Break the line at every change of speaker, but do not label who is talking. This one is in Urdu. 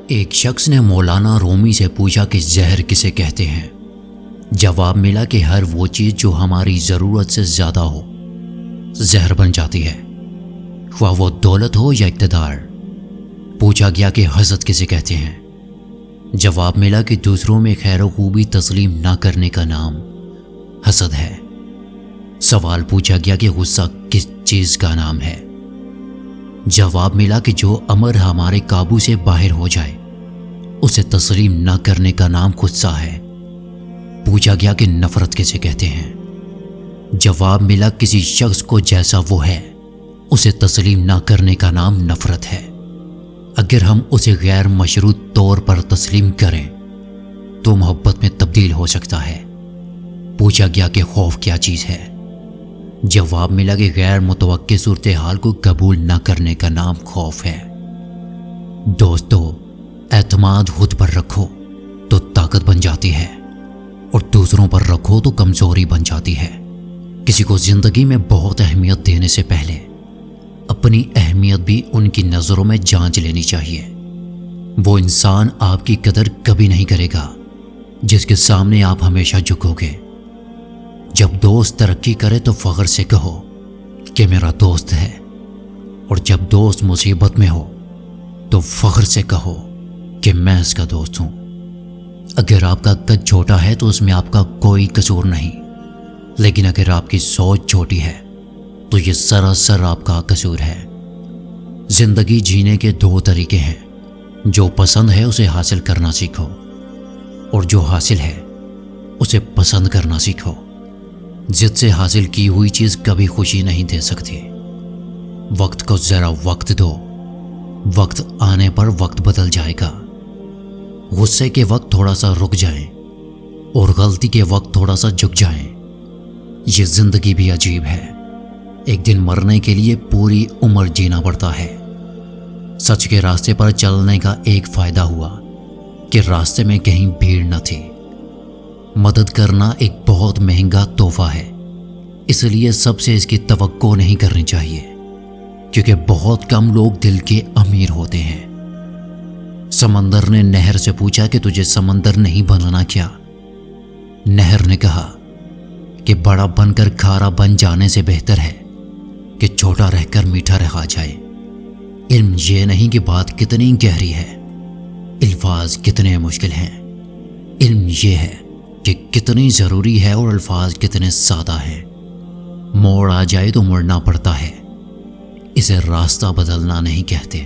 ایک شخص نے مولانا رومی سے پوچھا کہ زہر کسے کہتے ہیں؟ جواب ملا کہ ہر وہ چیز جو ہماری ضرورت سے زیادہ ہو زہر بن جاتی ہے، خواہ وہ دولت ہو یا اقتدار۔ پوچھا گیا کہ حسد کسے کہتے ہیں؟ جواب ملا کہ دوسروں میں خیر و خوبی تسلیم نہ کرنے کا نام حسد ہے۔ سوال پوچھا گیا کہ غصہ کس چیز کا نام ہے؟ جواب ملا کہ جو امر ہمارے قابو سے باہر ہو جائے اسے تسلیم نہ کرنے کا نام غصہ ہے۔ پوچھا گیا کہ نفرت کسے کہتے ہیں؟ جواب ملا کسی شخص کو جیسا وہ ہے اسے تسلیم نہ کرنے کا نام نفرت ہے۔ اگر ہم اسے غیر مشروط طور پر تسلیم کریں تو محبت میں تبدیل ہو سکتا ہے۔ پوچھا گیا کہ خوف کیا چیز ہے؟ جواب ملا کہ غیر متوقع صورتحال کو قبول نہ کرنے کا نام خوف ہے۔ دوستو، اعتماد خود پر رکھو تو طاقت بن جاتی ہے اور دوسروں پر رکھو تو کمزوری بن جاتی ہے۔ کسی کو زندگی میں بہت اہمیت دینے سے پہلے اپنی اہمیت بھی ان کی نظروں میں جانچ لینی چاہیے۔ وہ انسان آپ کی قدر کبھی نہیں کرے گا جس کے سامنے آپ ہمیشہ جھکو گے۔ جب دوست ترقی کرے تو فخر سے کہو کہ میرا دوست ہے، اور جب دوست مصیبت میں ہو تو فخر سے کہو کہ میں اس کا دوست ہوں۔ اگر آپ کا قد چھوٹا ہے تو اس میں آپ کا کوئی قصور نہیں، لیکن اگر آپ کی سوچ چھوٹی ہے تو یہ سراسر آپ کا قصور ہے۔ زندگی جینے کے دو طریقے ہیں، جو پسند ہے اسے حاصل کرنا سیکھو، اور جو حاصل ہے اسے پسند کرنا سیکھو۔ ضد سے حاصل کی ہوئی چیز کبھی خوشی نہیں دے سکتی۔ وقت کو ذرا وقت دو، وقت آنے پر وقت بدل جائے گا۔ غصے کے وقت تھوڑا سا رک جائیں اور غلطی کے وقت تھوڑا سا جھک جائیں۔ یہ زندگی بھی عجیب ہے، ایک دن مرنے کے لیے پوری عمر جینا پڑتا ہے۔ سچ کے راستے پر چلنے کا ایک فائدہ ہوا کہ راستے میں کہیں بھیڑ نہ تھی۔ مدد کرنا ایک بہت مہنگا تحفہ ہے، اس لیے سب سے اس کی توقع نہیں کرنی چاہیے، کیونکہ بہت کم لوگ دل کے امیر ہوتے ہیں۔ سمندر نے نہر سے پوچھا کہ تجھے سمندر نہیں بنانا کیا؟ نہر نے کہا کہ بڑا بن کر کھارا بن جانے سے بہتر ہے کہ چھوٹا رہ کر میٹھا رہا جائے۔ علم یہ نہیں کہ بات کتنی گہری ہے، الفاظ کتنے مشکل ہیں۔ علم یہ ہے کہ کتنی ضروری ہے اور الفاظ کتنے سادہ ہیں۔ موڑ آ جائے تو مڑنا پڑتا ہے، اسے راستہ بدلنا نہیں کہتے۔